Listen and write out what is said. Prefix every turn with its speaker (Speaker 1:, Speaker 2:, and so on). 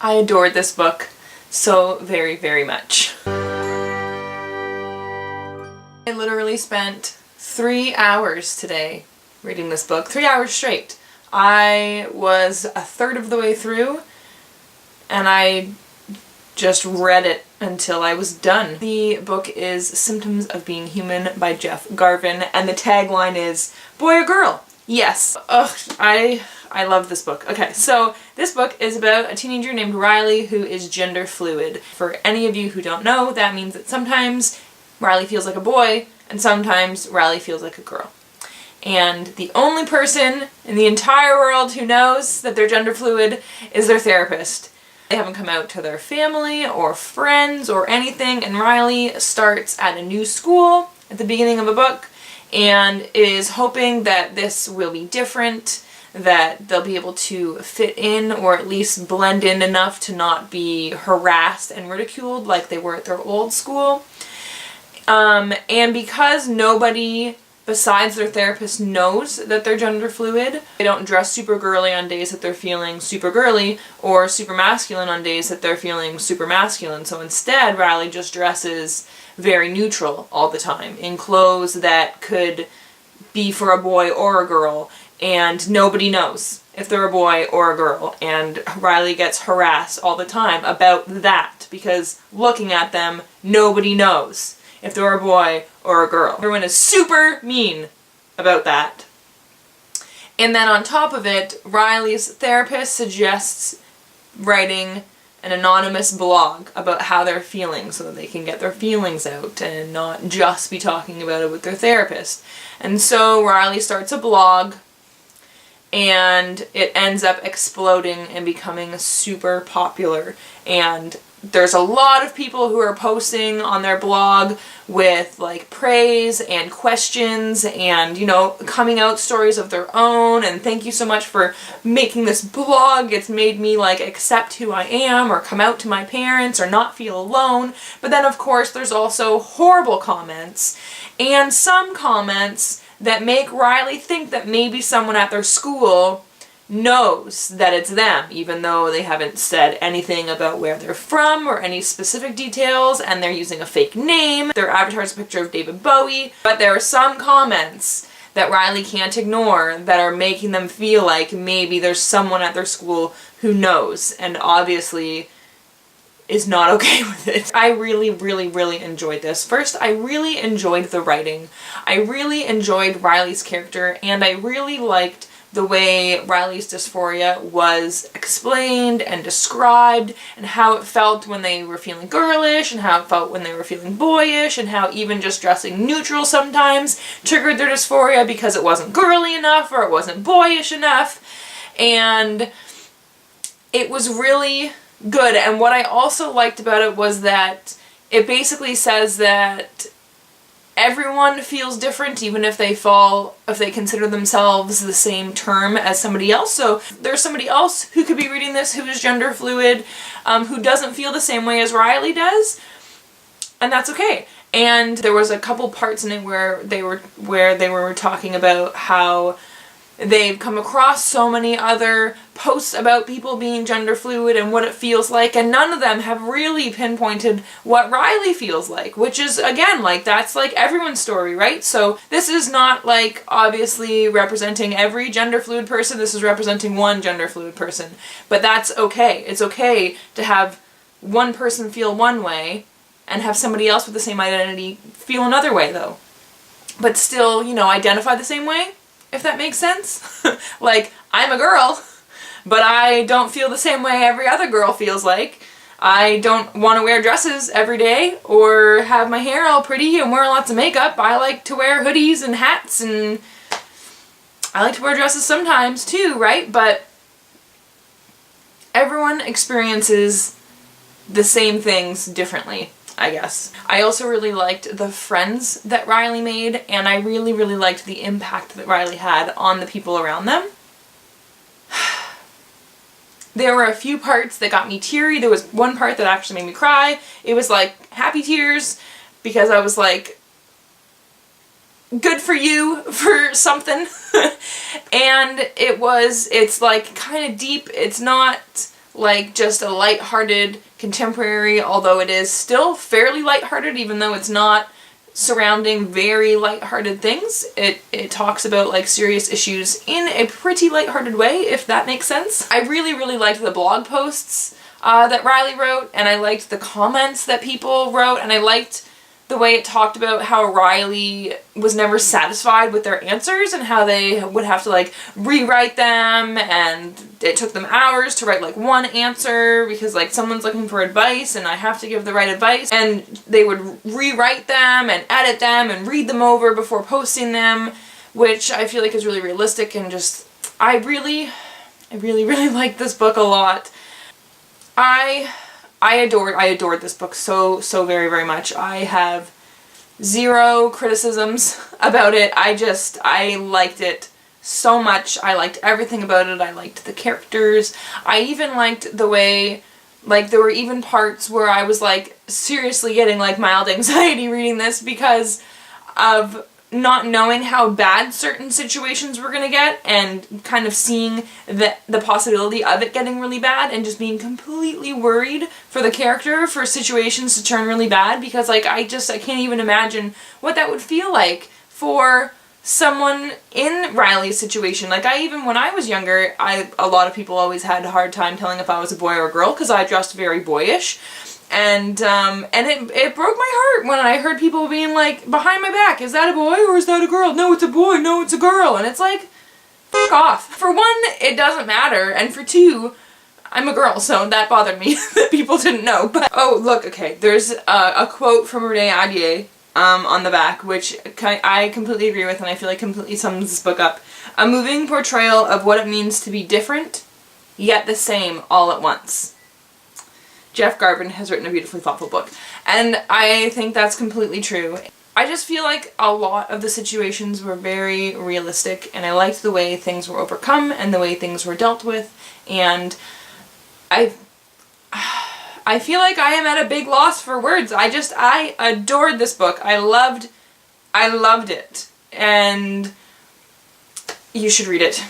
Speaker 1: I adored this book so very, very much. I literally spent 3 hours today reading this book. 3 hours straight. I was a third of the way through and I just read it until I was done. The book is Symptoms of Being Human by Jeff Garvin, and the tagline is, boy or girl? Yes. Ugh, I love this book. Okay, so this book is about a teenager named Riley who is gender fluid. For any of you who don't know, that means that sometimes Riley feels like a boy and sometimes Riley feels like a girl. And the only person in the entire world who knows that they're gender fluid is their therapist. They haven't come out to their family or friends or anything, and Riley starts at a new school at the beginning of a book and is hoping that this will be different, that they'll be able to fit in or at least blend in enough to not be harassed and ridiculed like they were at their old school. And because nobody besides their therapist knows that they're gender fluid, they don't dress super girly on days that they're feeling super girly or super masculine on days that they're feeling super masculine. So instead, Riley just dresses very neutral all the time in clothes that could be for a boy or a girl, and nobody knows if they're a boy or a girl, and Riley gets harassed all the time about that because looking at them, nobody knows if they're a boy or a girl. Everyone is super mean about that. And then on top of it, Riley's therapist suggests writing an anonymous blog about how they're feeling so that they can get their feelings out and not just be talking about it with their therapist. And so Riley starts a blog and it ends up exploding and becoming super popular. And there's a lot of people who are posting on their blog with like praise and questions and, you know, coming out stories of their own, and thank you so much for making this blog. It's made me like accept who I am or come out to my parents or not feel alone. But then of course there's also horrible comments and some comments that make Riley think that maybe someone at their school knows that it's them, even though they haven't said anything about where they're from or any specific details, and they're using a fake name. Their avatar is a picture of David Bowie, but there are some comments that Riley can't ignore that are making them feel like maybe there's someone at their school who knows, and obviously is not okay with it. I really, really, really enjoyed this. First, I really enjoyed the writing. I really enjoyed Riley's character, and I really liked the way Riley's dysphoria was explained and described, and how it felt when they were feeling girlish, and how it felt when they were feeling boyish, and how even just dressing neutral sometimes triggered their dysphoria because it wasn't girly enough or it wasn't boyish enough. And it was really good. And what I also liked about it was that it basically says that everyone feels different, even if they consider themselves the same term as somebody else. So there's somebody else who could be reading this who is gender fluid, who doesn't feel the same way as Riley does, and that's okay. And there was a couple parts in it where they were talking about how they've come across so many other posts about people being gender fluid and what it feels like, and none of them have really pinpointed what Riley feels like, which is, again, like, that's like everyone's story, right? So this is not like obviously representing every gender fluid person, this is representing one gender fluid person, but that's okay. It's okay to have one person feel one way and have somebody else with the same identity feel another way, though, but still, you know, identify the same way, if that makes sense. Like, I'm a girl, but I don't feel the same way every other girl feels like. I don't want to wear dresses every day or have my hair all pretty and wear lots of makeup. I like to wear hoodies and hats, and I like to wear dresses sometimes too, right? But everyone experiences the same things differently, I guess. I also really liked the friends that Riley made, and I really, really liked the impact that Riley had on the people around them. There were a few parts that got me teary. There was one part that actually made me cry. It was like happy tears, because I was like, good for you for something. And it's like kind of deep. It's not like just a lighthearted contemporary, although it is still fairly lighthearted even though it's not surrounding very lighthearted things. It talks about like serious issues in a pretty lighthearted way, if that makes sense. I really liked the blog posts that Riley wrote, and I liked the comments that people wrote, and I liked the way it talked about how Riley was never satisfied with their answers and how they would have to like rewrite them, and it took them hours to write like one answer because like someone's looking for advice and I have to give the right advice, and they would rewrite them and edit them and read them over before posting them, which I feel like is really realistic, and just I really like this book a lot. I adored this book so very much. I have zero criticisms about it. I liked it so much. I liked everything about it. I liked the characters. I even liked the way, like, there were even parts where I was like seriously getting like mild anxiety reading this because of not knowing how bad certain situations were gonna get, and kind of seeing the possibility of it getting really bad, and just being completely worried for the character for situations to turn really bad, because like I can't even imagine what that would feel like for someone in Riley's situation. Like when I was younger, a lot of people always had a hard time telling if I was a boy or a girl because I dressed very boyish. And it broke my heart when I heard people being like, behind my back, is that a boy or is that a girl? No, it's a boy. No, it's a girl. And it's like, fuck off. For one, it doesn't matter. And for two, I'm a girl, so that bothered me that people didn't know. But, oh, look, okay, there's a quote from Renee Ahdieh on the back, which I completely agree with, and I feel like completely sums this book up. A moving portrayal of what it means to be different, yet the same all at once. Jeff Garvin has written a beautifully thoughtful book, and I think that's completely true. I just feel like a lot of the situations were very realistic, and I liked the way things were overcome and the way things were dealt with, and I feel like I am at a big loss for words. I adored this book. I loved it, and you should read it.